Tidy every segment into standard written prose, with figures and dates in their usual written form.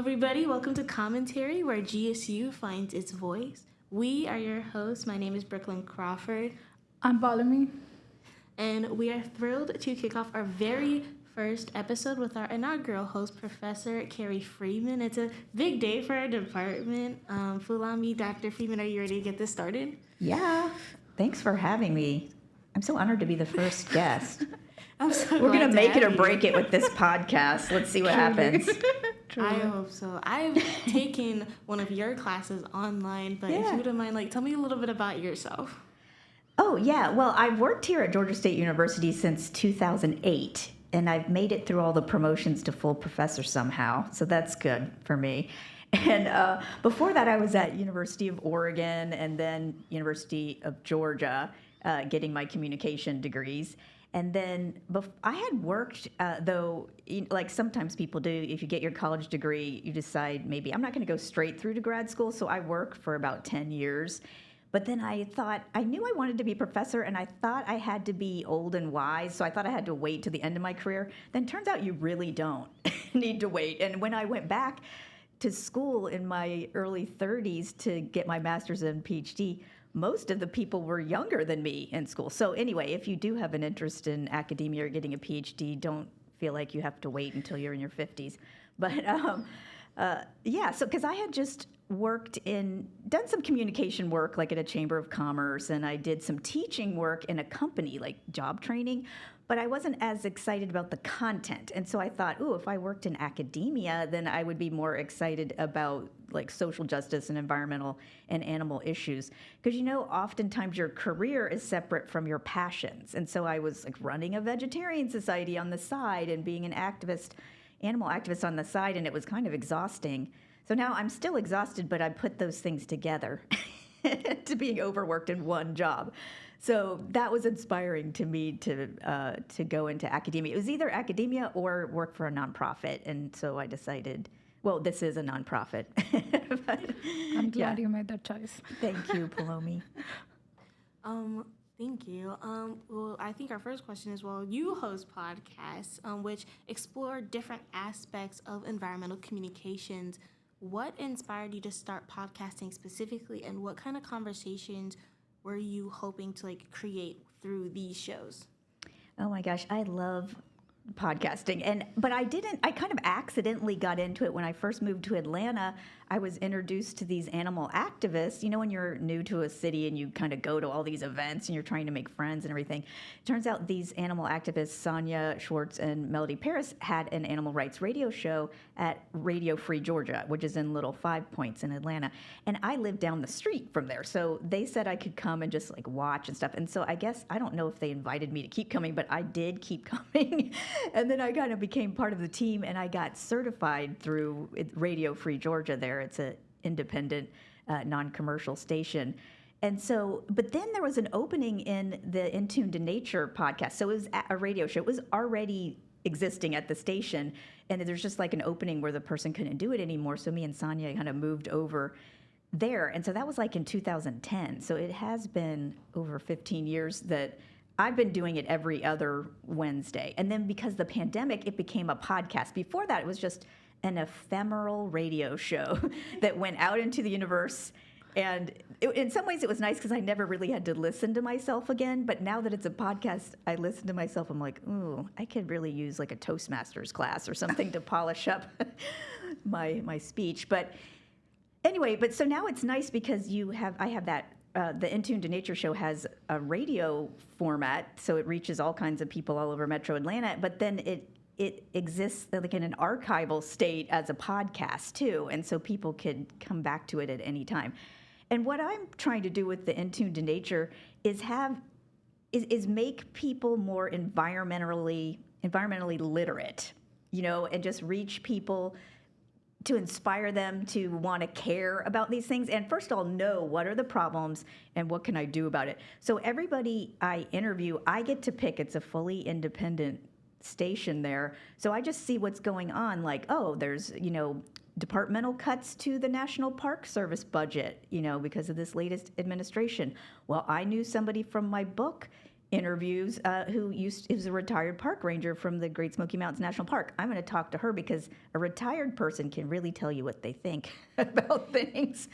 everybody. Welcome to Commentary, where GSU finds its voice. We are your hosts. My name is Brooklyn Crawford. I'm Balami. And we are thrilled to kick off our very first episode with our inaugural host, Professor Carrie Freeman. It's a big day for our department. Fulami, Dr. Freeman, are you ready to get this started? Yeah. Thanks for having me. I'm so honored to be the first guest. We're going to make it or break it with this podcast. Let's see what happens. I hope so. I've taken one of your classes online, but if you wouldn't mind, tell me a little bit about yourself. Oh, yeah. Well, I've worked here at Georgia State University since 2008, and I've made it through all the promotions to full professor somehow, so that's good for me. And before that, I was at University of Oregon and then University of Georgia getting my communication degrees. And then I had worked, though, like sometimes people do, if you get your college degree, you decide maybe I'm not going to go straight through to grad school. So I worked for about 10 years. But then I thought, I knew I wanted to be a professor, and I thought I had to be old and wise. So I thought I had to wait to the end of my career. Then turns out you really don't need to wait. And when I went back to school in my early 30s to get my master's and PhD, most of the people were younger than me in school. So anyway, if you do have an interest in academia or getting a PhD, don't feel like you have to wait until you're in your 50s. But so because I had just done some communication work, like at a chamber of commerce, and I did some teaching work in a company, like job training, but I wasn't as excited about the content. And so I thought, if I worked in academia, then I would be more excited about like social justice and environmental and animal issues. Because, oftentimes your career is separate from your passions. And so I was like running a vegetarian society on the side and being an animal activist on the side, and it was kind of exhausting. So now I'm still exhausted, but I put those things together to being overworked in one job. So that was inspiring to me to go into academia. It was either academia or work for a nonprofit, and so I decided, well, this is a nonprofit. I'm glad you made that choice. Thank you, Palomi. Thank you. Well, I think our first question is, you host podcasts which explore different aspects of environmental communications. What inspired you to start podcasting specifically, and what kind of conversations were you hoping to create through these shows? Oh my gosh, I love podcasting, but I kind of accidentally got into it when I first moved to Atlanta. I was introduced to these animal activists. When you're new to a city and you kind of go to all these events and you're trying to make friends and everything. It turns out these animal activists, Sonia Schwartz and Melody Paris, had an animal rights radio show at Radio Free Georgia, which is in Little Five Points in Atlanta. And I lived down the street from there. So they said I could come and just watch and stuff. And so I don't know if they invited me to keep coming, but I did keep coming. And then I kind of became part of the team, and I got certified through Radio Free Georgia there. It's an independent, non-commercial station. And so, but then there was an opening in the In Tune to Nature podcast. So it was a radio show. It was already existing at the station, and there's just an opening where the person couldn't do it anymore. So me and Sonia kind of moved over there. And so that was in 2010. So it has been over 15 years that I've been doing it every other Wednesday. And then because of the pandemic, it became a podcast. Before that, it was just an ephemeral radio show that went out into the universe. And in some ways, it was nice because I never really had to listen to myself again. But now that it's a podcast, I listen to myself. I'm like, ooh, I could really use a Toastmasters class or something to polish up my speech. But anyway, so now it's nice because I have that. The In Tune to Nature show has a radio format, so it reaches all kinds of people all over Metro Atlanta. But then it exists in an archival state as a podcast too, and so people could come back to it at any time. And what I'm trying to do with the In Tune to Nature is make people more environmentally literate, and just reach people to inspire them to want to care about these things. And first of all, know what are the problems and what can I do about it. So everybody I interview, I get to pick. It's a fully independent station there. So I just see what's going on. There's, departmental cuts to the National Park Service budget, because of this latest administration. Well, I knew somebody from my book interviews who is a retired park ranger from the Great Smoky Mountains National Park. I'm going to talk to her because a retired person can really tell you what they think about things.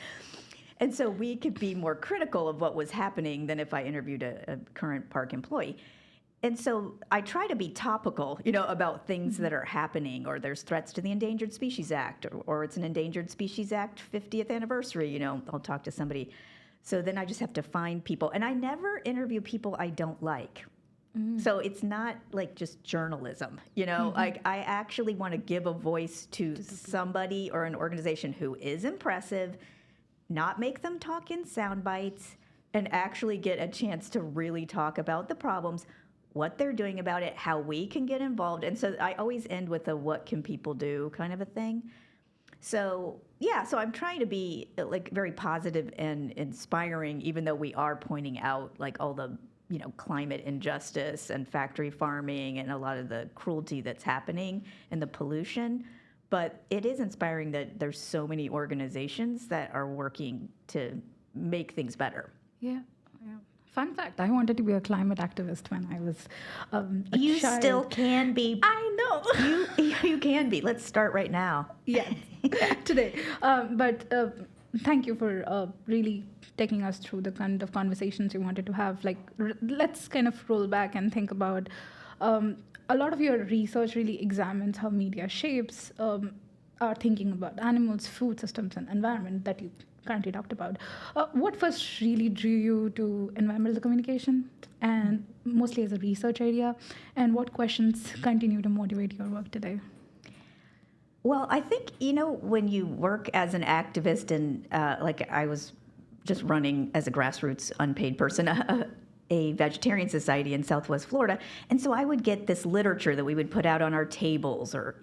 And so we could be more critical of what was happening than if I interviewed a current park employee. And so I try to be topical, about things that are happening, or there's threats to the Endangered Species Act, or it's an Endangered Species Act 50th anniversary, I'll talk to somebody. So then I just have to find people. And I never interview people I don't like. So it's not like just journalism, Like I actually want to give a voice to somebody or an organization who is impressive, not make them talk in sound bites, and actually get a chance to really talk about the problems, what they're doing about it, how we can get involved. And so I always end with a what can people do kind of a thing. So so I'm trying to be like very positive and inspiring, even though we are pointing out like all the, climate injustice and factory farming and a lot of the cruelty that's happening and the pollution. But it is inspiring that there's so many organizations that are working to make things better. Yeah. Fun fact, I wanted to be a climate activist when I was a You child. still can be. I know. You can be. Let's start right now. Yes, today. But thank you for really taking us through the kind of conversations you wanted to have. Like, let's kind of roll back and think about a lot of your research really examines how media shapes our thinking about animals, food systems, and environment that you currently talked about. What first really drew you to environmental communication, and mostly as a research area, and what questions continue to motivate your work today? Well, I think, when you work as an activist, and like I was just running as a grassroots unpaid person, a vegetarian society in Southwest Florida. And so I would get this literature that we would put out on our tables, or,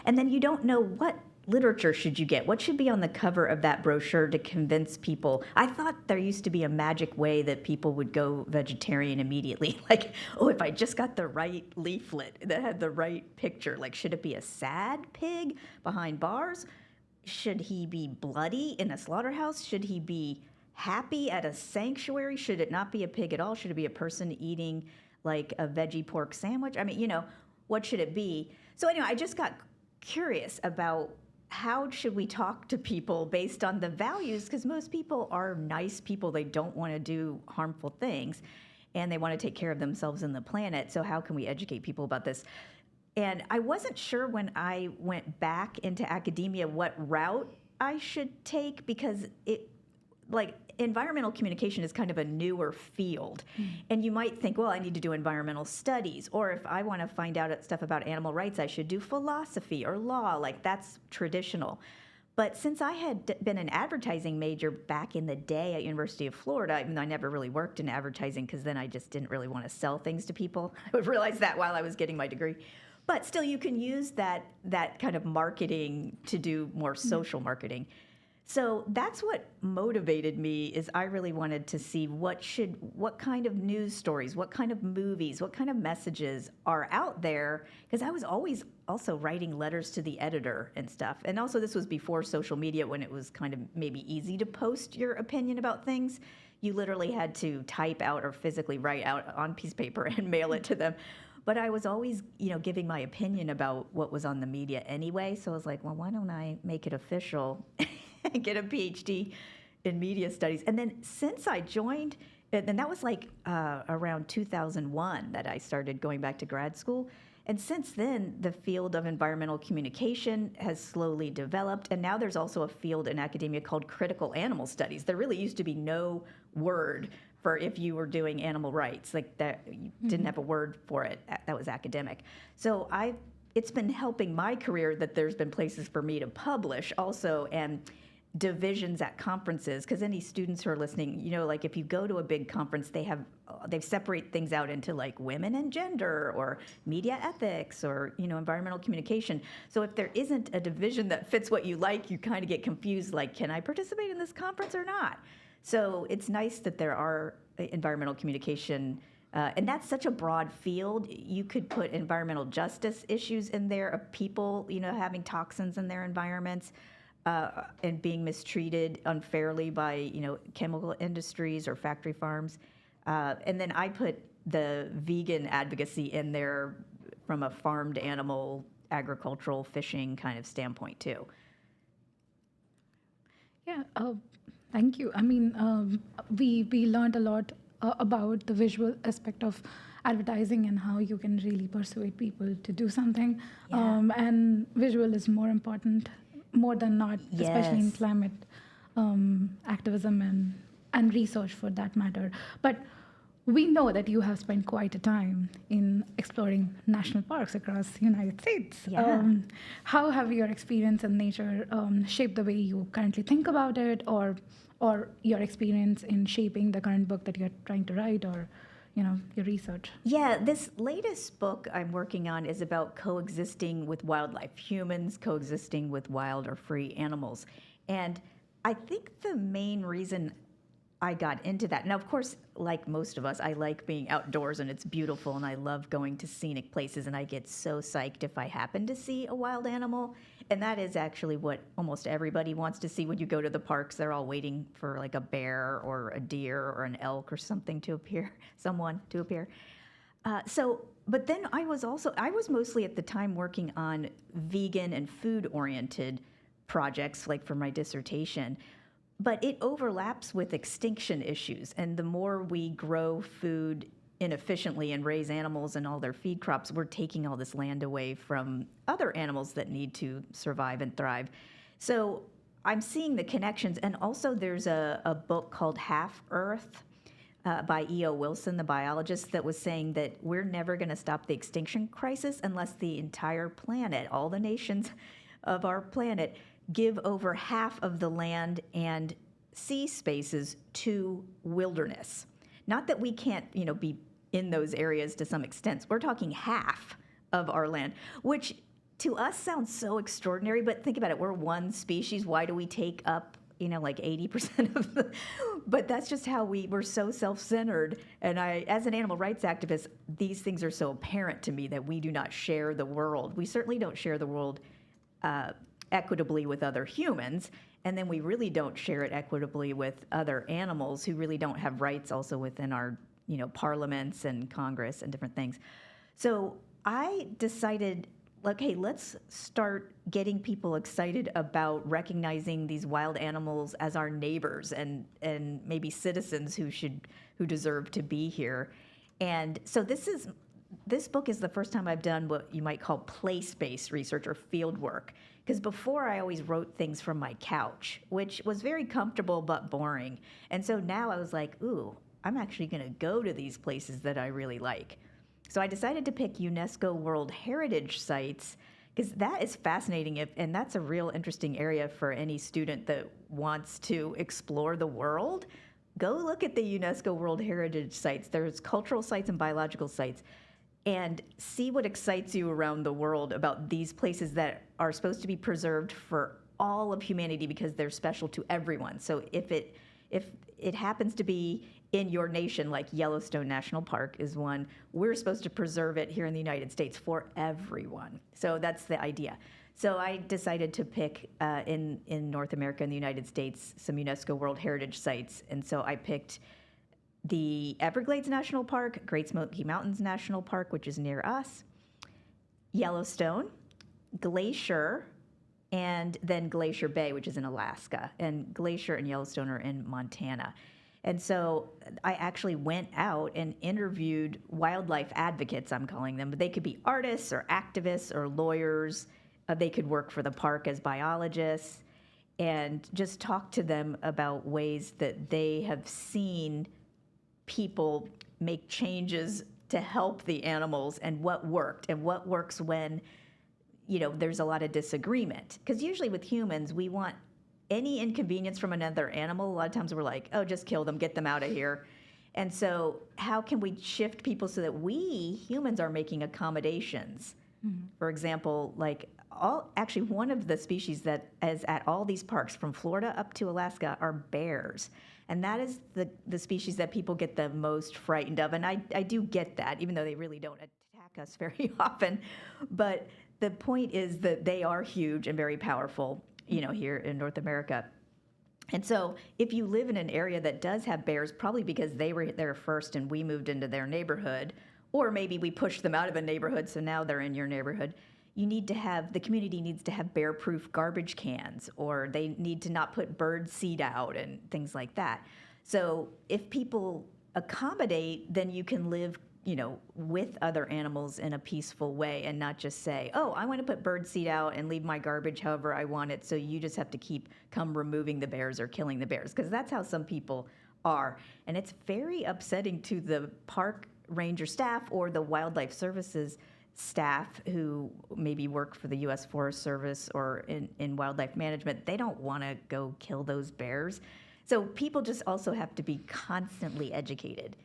and then you don't know what literature should you get? What should be on the cover of that brochure to convince people? I thought there used to be a magic way that people would go vegetarian immediately. Like, oh, if I just got the right leaflet that had the right picture, like, should it be a sad pig behind bars? Should he be bloody in a slaughterhouse? Should he be happy at a sanctuary? Should it not be a pig at all? Should it be a person eating like a veggie pork sandwich? I mean, what should it be? So anyway, I just got curious about how should we talk to people based on the values, because most people are nice people. They don't want to do harmful things, and they want to take care of themselves and the planet. So how can we educate people about this? And I wasn't sure when I went back into academia what route I should take, because environmental communication is kind of a newer field. And you might think, well, I need to do environmental studies, or if I want to find out stuff about animal rights, I should do philosophy or law, like that's traditional. But since I had been an advertising major back in the day at University of Florida, even though I never really worked in advertising because then I just didn't really want to sell things to people. I realized that while I was getting my degree. But still, you can use that kind of marketing to do more social marketing. So that's what motivated me, is I really wanted to see what kind of news stories, what kind of movies, what kind of messages are out there, because I was always also writing letters to the editor and stuff. And also this was before social media, when it was kind of maybe easy to post your opinion about things. You literally had to type out or physically write out on a piece of paper and mail it to them. But I was always, giving my opinion about what was on the media anyway. So I was like, well, why don't I make it official and get a PhD in media studies? And then since I joined, and that was like around 2001 that I started going back to grad school. And since then, the field of environmental communication has slowly developed. And now there's also a field in academia called critical animal studies. There really used to be no word for if you were doing animal rights, like that, you didn't have a word for it. That was academic. So it's been helping my career that there's been places for me to publish also, and divisions at conferences, because any students who are listening, like if you go to a big conference, they separate things out into like women and gender, or media ethics, or environmental communication. So if there isn't a division that fits what you like, you kind of get confused, like, can I participate in this conference or not? So it's nice that there are environmental communication, and that's such a broad field. You could put environmental justice issues in there, of people having toxins in their environments, and being mistreated unfairly by chemical industries or factory farms. And then I put the vegan advocacy in there from a farmed animal, agricultural, fishing kind of standpoint too. Yeah, thank you. I mean, we learned a lot about the visual aspect of advertising and how you can really persuade people to do something. Yeah. And visual is more important, more than not, especially in Yes. climate activism and research for that matter. But we know that you have spent quite a time in exploring national parks across the United States. Yeah. How have your experience in nature shaped the way you currently think about it, or your experience in shaping the current book that you're trying to write, or your research? Yeah, this latest book I'm working on is about coexisting with wildlife, humans coexisting with wild or free animals. And I think the main reason I got into that, now of course, like most of us, I like being outdoors and it's beautiful and I love going to scenic places and I get so psyched if I happen to see a wild animal. And that is actually what almost everybody wants to see when you go to the parks. They're all waiting for like a bear or a deer or an elk or something to appear, someone to appear. But then I was mostly at the time working on vegan and food-oriented projects, like for my dissertation. But it overlaps with extinction issues. And the more we grow food inefficiently and raise animals and all their feed crops, we're taking all this land away from other animals that need to survive and thrive. So I'm seeing the connections. And also there's a book called Half Earth by E.O. Wilson, the biologist, that was saying that we're never going to stop the extinction crisis unless the entire planet, all the nations of our planet, give over half of the land and sea spaces to wilderness. Not that we can't, be in those areas to some extent. We're talking half of our land, which to us sounds so extraordinary, but think about it. We're one species. Why do we take up, like 80% of the... But that's just how we're so self-centered. And as an animal rights activist, these things are so apparent to me that we do not share the world. We certainly don't share the world equitably with other humans, and then we really don't share it equitably with other animals who really don't have rights also within our, parliaments and Congress and different things. So I decided, hey, let's start getting people excited about recognizing these wild animals as our neighbors and maybe citizens who deserve to be here. And so this book is the first time I've done what you might call place-based research or field work. Because before I always wrote things from my couch, which was very comfortable but boring. And so now I was like, ooh, I'm actually going to go to these places that I really like. So I decided to pick UNESCO World Heritage Sites because that is fascinating, and that's a real interesting area for any student that wants to explore the world. Go look at the UNESCO World Heritage Sites. There's cultural sites and biological sites. And see what excites you around the world about these places that are supposed to be preserved for all of humanity because they're special to everyone. So if it happens to be in your nation, like Yellowstone National Park is one, we're supposed to preserve it here in the United States for everyone. So that's the idea. So I decided to pick in North America and the United States some UNESCO World Heritage Sites. And so I picked the Everglades National Park, Great Smoky Mountains National Park, which is near us, Yellowstone, Glacier, and then Glacier Bay, which is in Alaska. And Glacier and Yellowstone are in Montana. And so I actually went out and interviewed wildlife advocates, I'm calling them. But they could be artists or activists or lawyers. They could work for the park as biologists, and just talk to them about ways that they have seen people make changes to help the animals and what worked and what works when, there's a lot of disagreement. Because usually with humans, we want any inconvenience from another animal. A lot of times we're like, oh, just kill them, get them out of here. And so how can we shift people so that we, humans, are making accommodations? Mm-hmm. For example, actually one of the species that is at all these parks from Florida up to Alaska are bears. And that is the species that people get the most frightened of. And I do get that, even though they really don't attack us very often. But the point is that they are huge and very powerful, here in North America. And so if you live in an area that does have bears, probably because they were there first and we moved into their neighborhood, or maybe we pushed them out of a neighborhood, so now they're in your neighborhood, the community needs to have bear-proof garbage cans, or they need to not put bird seed out and things like that. So if people accommodate, then you can live, with other animals in a peaceful way and not just say, oh, I want to put bird seed out and leave my garbage however I want it, so you just have to come removing the bears or killing the bears, because that's how some people are. And it's very upsetting to the park ranger staff or the wildlife services staff who maybe work for the U.S. Forest Service or in wildlife management. They don't want to go kill those bears. So people just also have to be constantly educated.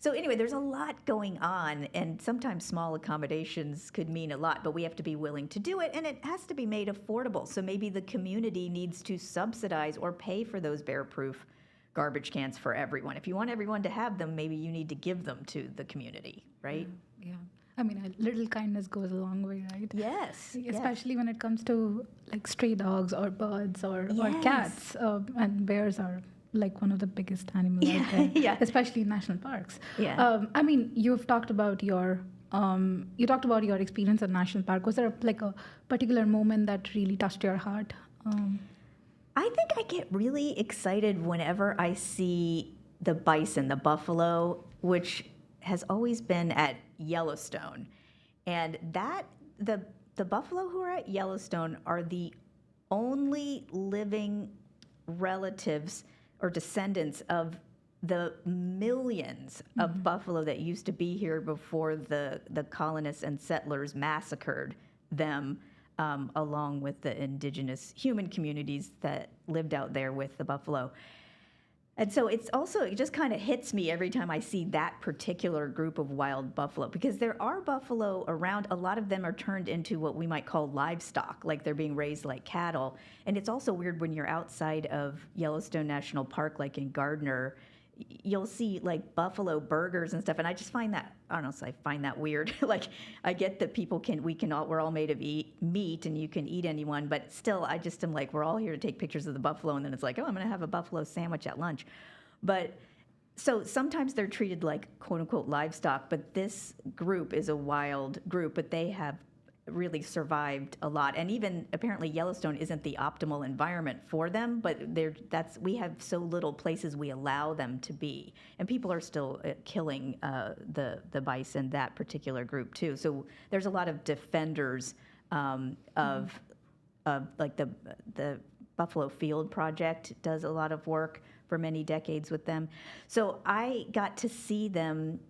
So anyway, there's a lot going on, and sometimes small accommodations could mean a lot, but we have to be willing to do it, and it has to be made affordable. So maybe the community needs to subsidize or pay for those bear-proof garbage cans for everyone. If you want everyone to have them, maybe you need to give them to the community, right? Yeah. I mean, a little kindness goes a long way, right? Yes. Especially when it comes to like stray dogs or birds or cats. And bears are like one of the biggest animals out there, especially in national parks. Yeah. I mean, you've talked about your experience at national park. Was there like a particular moment that really touched your heart? I think I get really excited whenever I see the bison, the buffalo, which has always been at Yellowstone. And the buffalo who are at Yellowstone are the only living relatives or descendants of the millions of buffalo that used to be here before the colonists and settlers massacred them, along with the indigenous human communities that lived out there with the buffalo. And so it just kind of hits me every time I see that particular group of wild buffalo, because there are buffalo around. A lot of them are turned into what we might call livestock, like they're being raised like cattle. And it's also weird when you're outside of Yellowstone National Park, like in Gardner, you'll see like buffalo burgers and stuff. And I just find that, I don't know, so I find that weird. Like, I get that we're all made of meat and you can eat anyone, but still, I just am like, we're all here to take pictures of the buffalo. And then it's like, oh, I'm going to have a buffalo sandwich at lunch. But so sometimes they're treated like quote unquote livestock, but this group is a wild group, but they have really survived a lot. And even apparently Yellowstone isn't the optimal environment for them, but we have so little places we allow them to be. And people are still killing the bison, that particular group too. So there's a lot of defenders of like the Buffalo Field Project does a lot of work for many decades with them. So I got to see them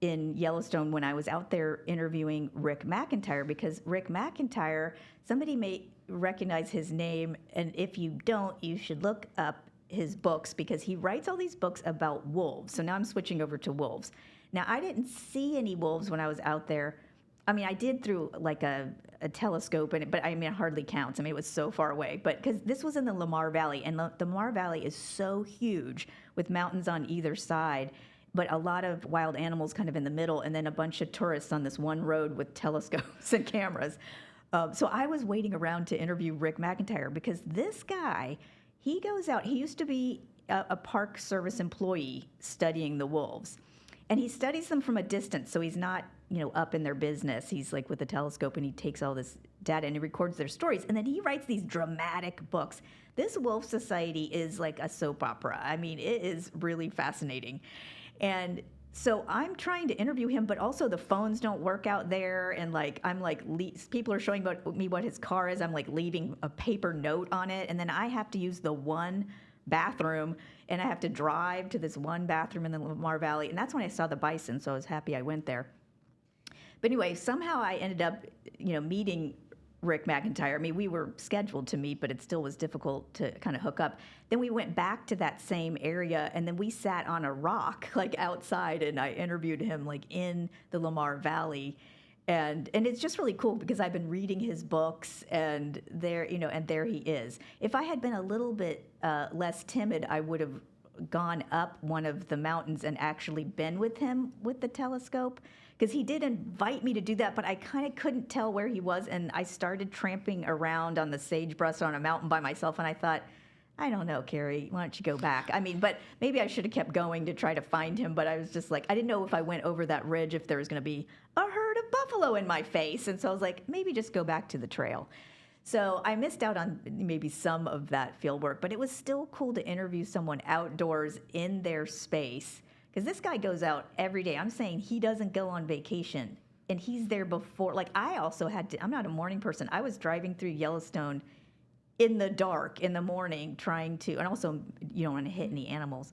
in Yellowstone when I was out there interviewing Rick McIntyre, because Rick McIntyre, somebody may recognize his name, and if you don't, you should look up his books, because he writes all these books about wolves. So now I'm switching over to wolves. Now, I didn't see any wolves when I was out there. I mean, I did through like a telescope, but I mean, it hardly counts. I mean, it was so far away. But because this was in the Lamar Valley, and the Lamar Valley is so huge with mountains on either side, but a lot of wild animals kind of in the middle, and then a bunch of tourists on this one road with telescopes and cameras. So I was waiting around to interview Rick McIntyre, because this guy, he goes out. He used to be a Park Service employee studying the wolves. And he studies them from a distance, so he's not, up in their business. He's like with a telescope, and he takes all this data and he records their stories. And then he writes these dramatic books. This Wolf Society is like a soap opera. I mean, it is really fascinating. And so I'm trying to interview him, but also the phones don't work out there. And people are showing me what his car is. I'm like leaving a paper note on it. And then I have to use the one bathroom, and I have to drive to this one bathroom in the Lamar Valley. And that's when I saw the bison. So I was happy I went there. But anyway, somehow I ended up, meeting Rick McIntyre. I mean, we were scheduled to meet, but it still was difficult to kind of hook up. Then we went back to that same area, and then we sat on a rock, like outside, and I interviewed him like in the Lamar Valley. And it's just really cool, because I've been reading his books, and there he is. If I had been a little bit less timid, I would have gone up one of the mountains and actually been with him with the telescope, because he did invite me to do that, but I kind of couldn't tell where he was, and I started tramping around on the sagebrush on a mountain by myself, and I thought, I don't know, Carrie, why don't you go back? I mean, but maybe I should have kept going to try to find him, but I was just like, I didn't know if I went over that ridge if there was going to be a herd of buffalo in my face. And so I was like, maybe just go back to the trail. So I missed out on maybe some of that field work, but it was still cool to interview someone outdoors in their space, because this guy goes out every day. I'm saying he doesn't go on vacation, and he's there before. Like, I also had to, I'm not a morning person. I was driving through Yellowstone in the dark in the morning trying to, and also you don't want to hit any animals,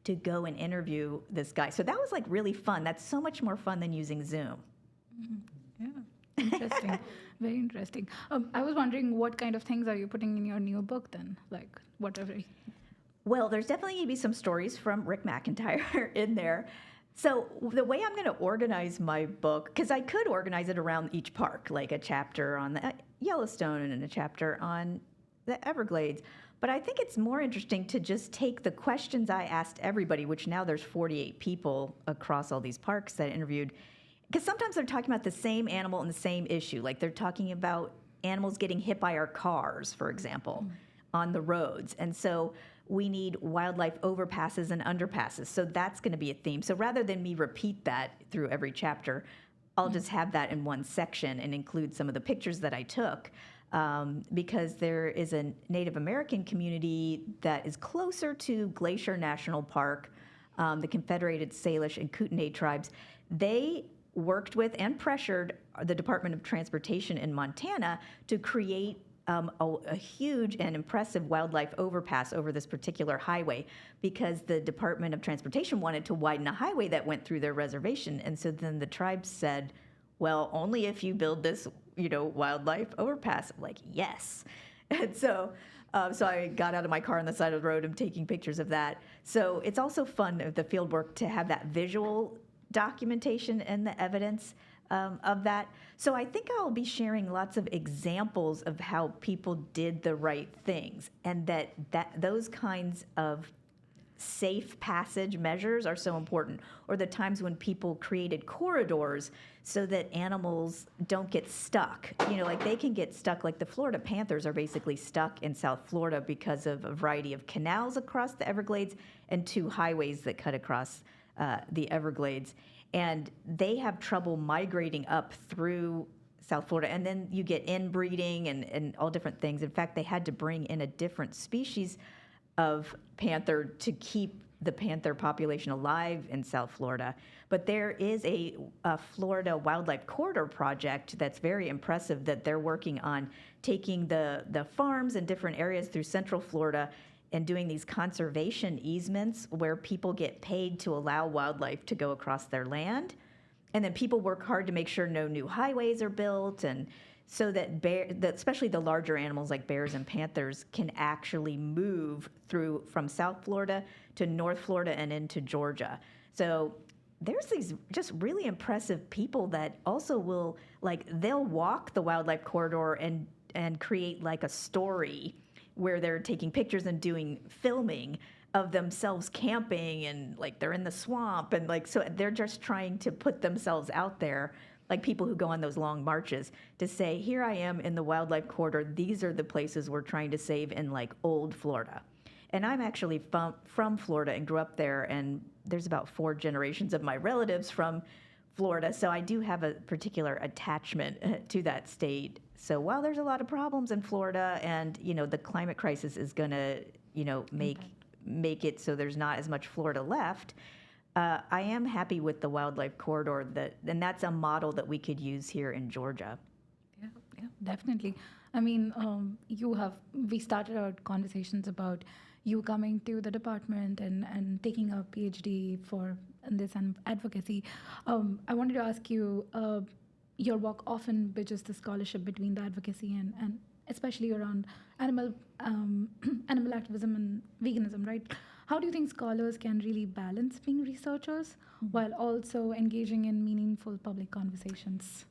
to go and interview this guy. So that was like really fun. That's so much more fun than using Zoom. Yeah, interesting. Very interesting. I was wondering, what kind of things are you putting in your new book then? Like, whatever. Well, there's definitely going to be some stories from Rick McIntyre in there. So the way I'm going to organize my book, because I could organize it around each park, like a chapter on the Yellowstone and a chapter on the Everglades. But I think it's more interesting to just take the questions I asked everybody, which now there's 48 people across all these parks that I interviewed, because sometimes they're talking about the same animal and the same issue. Like, they're talking about animals getting hit by our cars, for example, on the roads. And so we need wildlife overpasses and underpasses. So that's going to be a theme. So rather than me repeat that through every chapter, I'll just have that in one section and include some of the pictures that I took. Because there is a Native American community that is closer to Glacier National Park, the Confederated Salish and Kootenai tribes. They worked with and pressured the Department of Transportation in Montana to create a huge and impressive wildlife overpass over this particular highway, because the Department of Transportation wanted to widen a highway that went through their reservation. And so then the tribes said, well, only if you build this, wildlife overpass. I'm like, yes. And so I got out of my car on the side of the road and taking pictures of that. So it's also fun of the field work to have that visual documentation and the evidence of that. So I think I'll be sharing lots of examples of how people did the right things, and that those kinds of safe passage measures are so important, or the times when people created corridors so that animals don't get stuck. Like, they can get stuck, like the Florida panthers are basically stuck in South Florida because of a variety of canals across the Everglades and 2 highways that cut across the Everglades. And they have trouble migrating up through South Florida. And then you get inbreeding and all different things. In fact, they had to bring in a different species of panther to keep the panther population alive in South Florida. But there is a Florida Wildlife Corridor project that's very impressive, that they're working on taking the farms in different areas through Central Florida and doing these conservation easements where people get paid to allow wildlife to go across their land. And then people work hard to make sure no new highways are built, and so that especially the larger animals like bears and panthers can actually move through from South Florida to North Florida and into Georgia. So there's these just really impressive people that also will, they'll walk the wildlife corridor and create like a story where they're taking pictures and doing filming of themselves camping, and like they're in the swamp, and so they're just trying to put themselves out there, like people who go on those long marches, to say, here I am in the wildlife corridor. These are the places we're trying to save in like old Florida. And I'm actually from Florida and grew up there, and there's about 4 generations of my relatives from Florida. So I do have a particular attachment to that state. So while there's a lot of problems in Florida, and the climate crisis is going to make it so there's not as much Florida left, I am happy with the wildlife corridor, and that's a model that we could use here in Georgia. Yeah, definitely. I mean, we started our conversations about you coming to the department and taking a PhD for this advocacy. I wanted to ask you, your work often bridges the scholarship between the advocacy and especially around animal activism and veganism, right? How do you think scholars can really balance being researchers while also engaging in meaningful public conversations?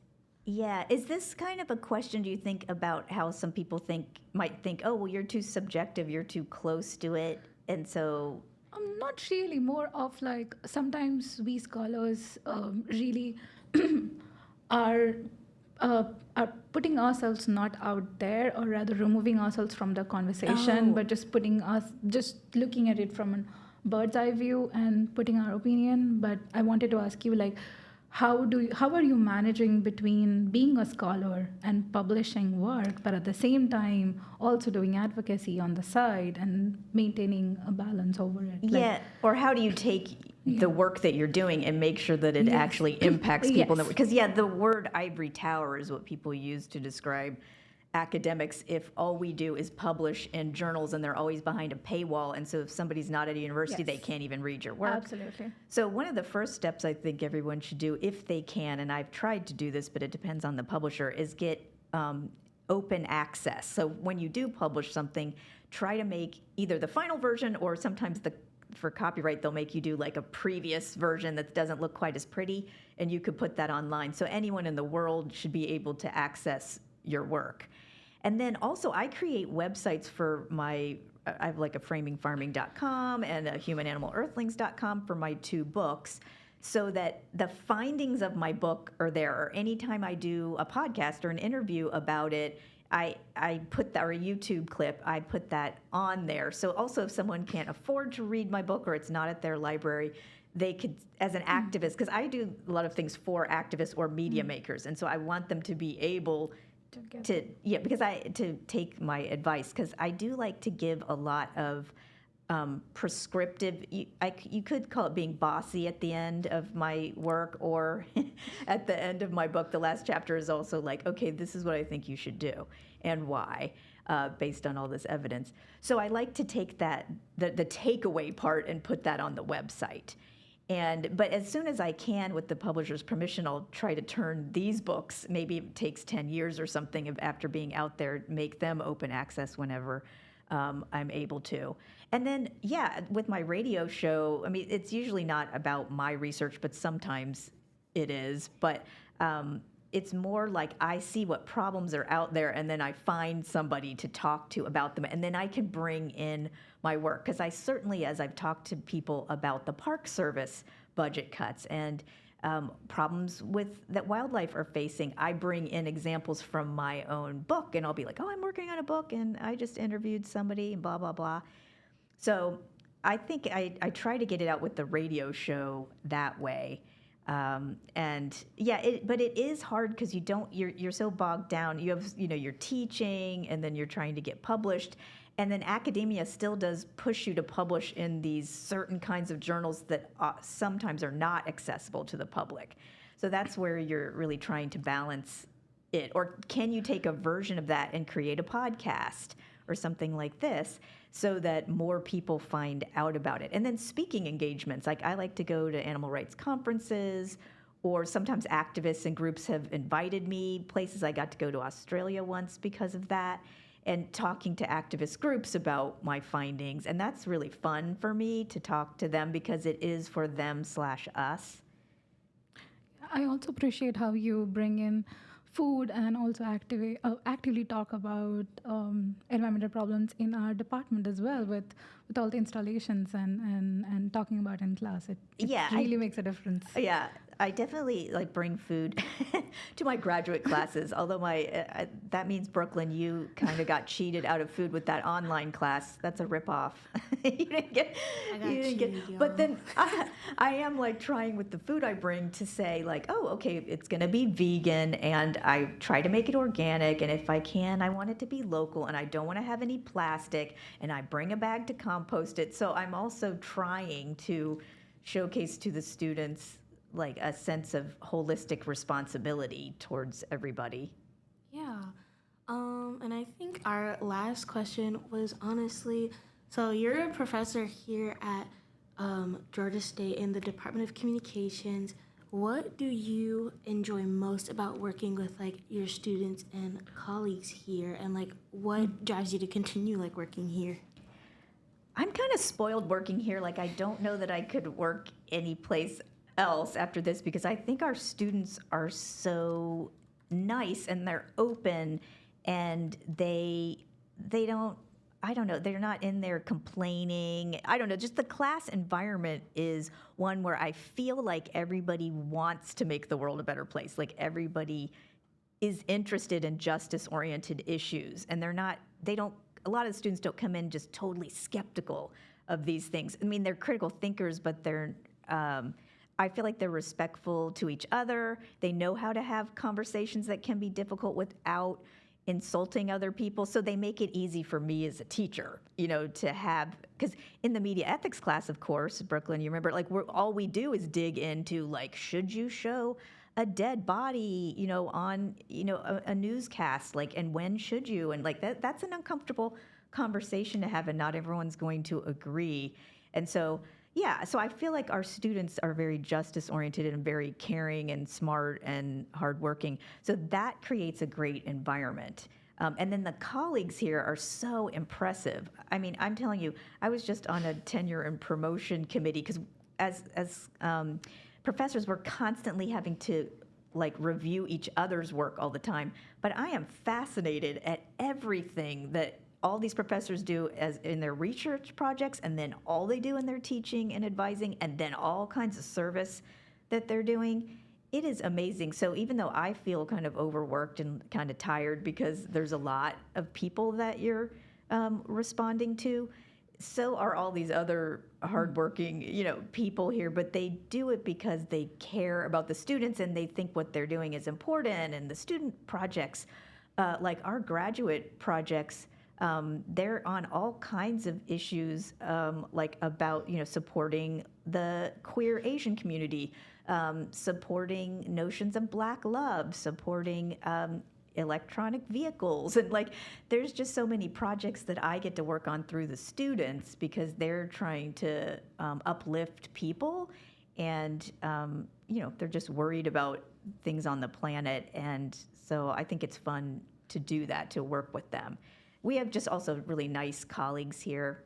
Yeah. Is this kind of a question, do you think, about how some people might think, oh, well, you're too subjective, you're too close to it, and so... Not really. More of sometimes we scholars really are are putting ourselves not out there, or rather removing ourselves from the conversation, but just looking at it from a bird's eye view and putting our opinion. But I wanted to ask you, like, how are you managing between being a scholar and publishing work, but at the same time also doing advocacy on the side and maintaining a balance over it? Yeah, or how do you take the work that you're doing and make sure that it actually impacts people? Yes. Because, the word ivory tower is what people use to describe academics if all we do is publish in journals and they're always behind a paywall. And so if somebody's not at a university, they can't even read your work. Absolutely. So one of the first steps I think everyone should do, if they can, and I've tried to do this, but it depends on the publisher, is get open access. So when you do publish something, try to make either the final version, or sometimes for copyright, they'll make you do like a previous version that doesn't look quite as pretty, and you could put that online. So anyone in the world should be able to access your work. And then also I create websites for I have like a framingfarming.com and a humananimalearthlings.com for my 2 books, so that the findings of my book are there. Or anytime I do a podcast or an interview about it, I put that, or a YouTube clip, I put that on there. So also if someone can't afford to read my book or it's not at their library, they could, as an activist, because I do a lot of things for activists or media makers, and so I want them to be able to take my advice, because I do like to give a lot of prescriptive, you could call it being bossy at the end of my work, or at the end of my book, the last chapter is also like, okay, this is what I think you should do and why, based on all this evidence. So I like to take that, the takeaway part, and put that on the website. But as soon as I can, with the publisher's permission, I'll try to turn these books, maybe it takes 10 years or something after being out there, make them open access whenever I'm able to. And then, with my radio show, I mean, it's usually not about my research, but sometimes it is. But it's more like I see what problems are out there, and then I find somebody to talk to about them, and then I can bring in my work. Because I certainly, as I've talked to people about the Park Service budget cuts and problems that wildlife are facing, I bring in examples from my own book, and I'll be like, oh, I'm working on a book, and I just interviewed somebody, and blah, blah, blah. So I think I try to get it out with the radio show that way. But it is hard, because you're so bogged down. You have, you're teaching, and then you're trying to get published. And then academia still does push you to publish in these certain kinds of journals that sometimes are not accessible to the public. So that's where you're really trying to balance it. Or can you take a version of that and create a podcast or something like this, so that more people find out about it? And then speaking engagements, like I like to go to animal rights conferences, or sometimes activists and groups have invited me places. I got to go to Australia once because of that, and talking to activist groups about my findings. And that's really fun for me to talk to them, because it is for them/us. I also appreciate how you bring in food and also actively talk about environmental problems in our department as well, with all the installations and talking about in class. It really makes a difference. Yeah, I definitely bring food to my graduate classes. Although that means, Brooklyn, you kind of got cheated out of food with that online class. That's a ripoff. You didn't get. But then I am trying with the food I bring to say oh, okay, it's going to be vegan, and I try to make it organic, and if I can, I want it to be local, and I don't want to have any plastic, and I bring a bag to compost it. So I'm also trying to showcase to the students a sense of holistic responsibility towards everybody. Yeah. And I think our last question was honestly, so you're a professor here at Georgia State in the Department of Communications. What do you enjoy most about working with your students and colleagues here, and what drives you to continue working here? I'm kind of spoiled working here. I don't know that I could work anyplace else after this, because I think our students are so nice, and they're open, and they don't, I don't know, they're not in there complaining. I don't know, just the class environment is one where I feel like everybody wants to make the world a better place. Everybody is interested in justice-oriented issues, and a lot of the students don't come in just totally skeptical of these things. I mean, they're critical thinkers, but I feel like they're respectful to each other. They know how to have conversations that can be difficult without insulting other people. So they make it easy for me as a teacher, to have, because in the media ethics class, of course, Brooklyn, you remember, like, all we do is dig into, like, should you show a dead body, on, a newscast, like, and when should you? And like that's an uncomfortable conversation to have, and not everyone's going to agree. And so, so I feel like our students are very justice oriented and very caring and smart and hardworking. So that creates a great environment. And then the colleagues here are so impressive. I mean, I'm telling you, I was just on a tenure and promotion committee because as professors, we're constantly having to review each other's work all the time. But I am fascinated at everything that all these professors do as in their research projects, and then all they do in their teaching and advising, and then all kinds of service that they're doing. It is amazing. So even though I feel kind of overworked and kind of tired because there's a lot of people that you're responding to, so are all these other hardworking, people here, but they do it because they care about the students and they think what they're doing is important. And the student projects, like our graduate projects, they're on all kinds of issues, like about, supporting the queer Asian community, supporting notions of Black love, supporting electronic vehicles. And there's just so many projects that I get to work on through the students because they're trying to uplift people. And, they're just worried about things on the planet. And so I think it's fun to do that, to work with them. We have just also really nice colleagues here,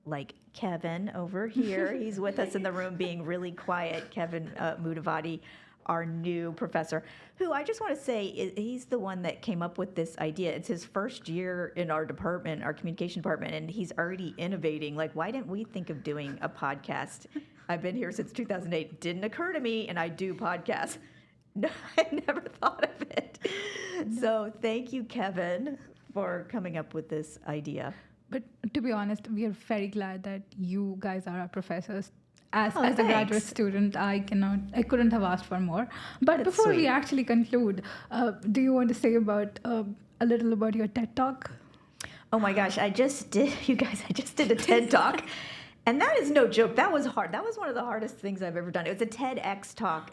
like Kevin over here. He's with us in the room being really quiet. Kevin Mudavadi, our new professor, who I just want to say he's the one that came up with this idea. It's his first year in our department, our communication department, and he's already innovating. Like, why didn't we think of doing a podcast? I've been here since 2008. Didn't occur to me, and I do podcasts. No, I never thought of it. So thank you, Kevin, for coming up with this idea. But to be honest, we are very glad that you guys are our professors. As a thanks. graduate student, I couldn't have asked for more. But That's before we sweet. actually conclude, do you want to say about a little about your TED Talk? Oh my gosh, I just did a TED Talk. And that is no joke. That was hard. That was one of the hardest things I've ever done. It was a TEDx talk.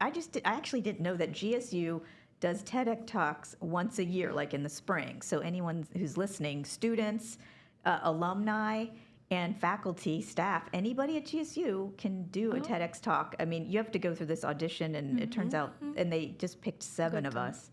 I actually didn't know that GSU does TEDx talks once a year, like in the spring. So anyone who's listening, students, alumni, and faculty, staff, anybody at GSU can do a TEDx talk. I mean, you have to go through this audition, and it turns out, and they just picked 7 of us.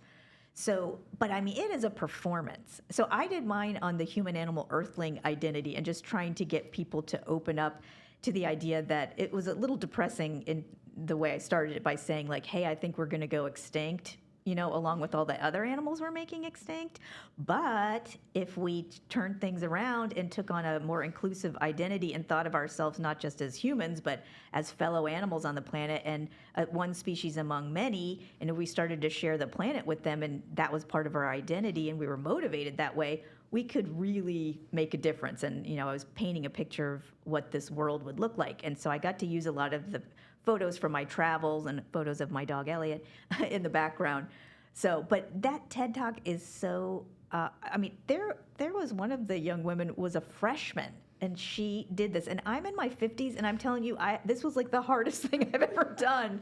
So, but I mean, it is a performance. So I did mine on the human-animal earthling identity and just trying to get people to open up to the idea that it was a little depressing in the way I started it by saying, like, hey, I think we're going to go extinct, along with all the other animals we're making extinct. But if we turned things around and took on a more inclusive identity and thought of ourselves not just as humans, but as fellow animals on the planet and one species among many, and if we started to share the planet with them and that was part of our identity and we were motivated that way, we could really make a difference. And, I was painting a picture of what this world would look like. And so I got to use a lot of the photos from my travels and photos of my dog Elliot in the background. So, but that TED Talk is so, I mean, there was one of the young women was a freshman and she did this, and I'm in my 50s and I'm telling you, this was like the hardest thing I've ever done.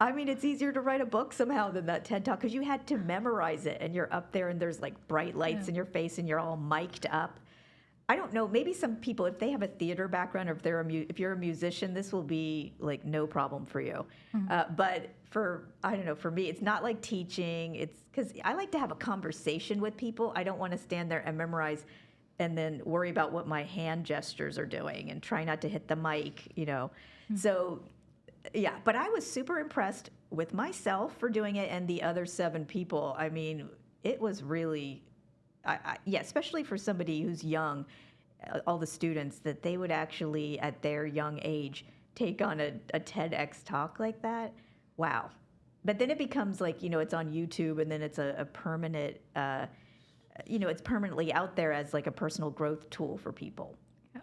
I mean, it's easier to write a book somehow than that TED Talk because you had to memorize it and you're up there and there's like bright lights in your face and you're all mic'd up. I don't know, maybe some people, if they have a theater background or if you're a musician, this will be like no problem for you. But I don't know, for me, it's not like teaching. It's because I like to have a conversation with people. I don't want to stand there and memorize and then worry about what my hand gestures are doing and try not to hit the mic, So, yeah, but I was super impressed with myself for doing it and the other 7 people. I mean, it was really... especially for somebody who's young, all the students, that they would actually, at their young age, take on a TEDx talk like that. Wow. but then it becomes like, it's on YouTube, and then it's a permanent, it's permanently out there as like a personal growth tool for people.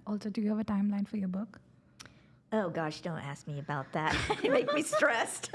Also, do you have a timeline for your book? Oh gosh, don't ask me about that. You make me stressed.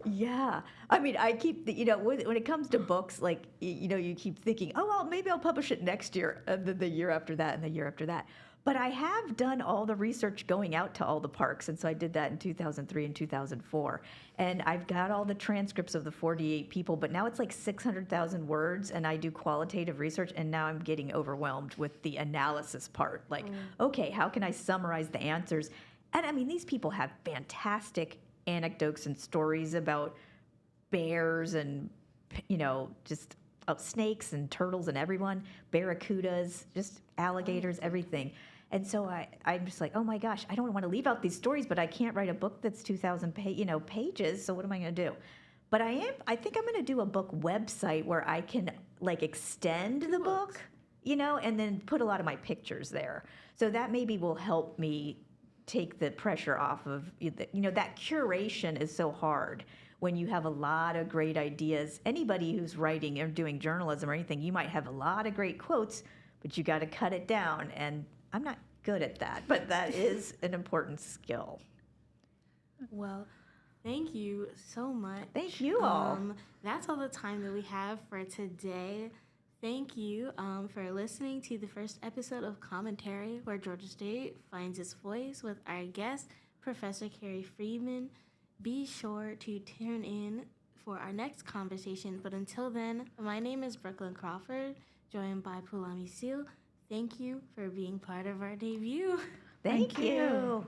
Yeah. I mean, I keep, when it comes to books, like, you keep thinking, oh, well, maybe I'll publish it next year, and then the year after that, and the year after that. But I have done all the research going out to all the parks, and so I did that in 2003 and 2004. And I've got all the transcripts of the 48 people, but now it's like 600,000 words, and I do qualitative research, and now I'm getting overwhelmed with the analysis part. Like, okay, how can I summarize the answers? And I mean, these people have fantastic anecdotes and stories about bears and, just snakes and turtles and everyone, barracudas, just alligators, everything. And so I'm just like, oh my gosh, I don't want to leave out these stories, but I can't write a book that's 2,000 pages. So what am I going to do? But I think I'm going to do a book website where I can like extend the book, and then put a lot of my pictures there. So that maybe will help me take the pressure off of, that curation is so hard when you have a lot of great ideas. Anybody who's writing or doing journalism or anything, you might have a lot of great quotes, but you got to cut it down. And I'm not good at that, but that is an important skill. Well, thank you so much. Thank you all. That's all the time that we have for today. Thank you for listening to the first episode of Commentary, where Georgia State finds its voice, with our guest, Professor Carrie Freeman. Be sure to tune in for our next conversation. But until then, my name is Brooklyn Crawford, joined by Pulami Seal. Thank you for being part of our debut. Thank you.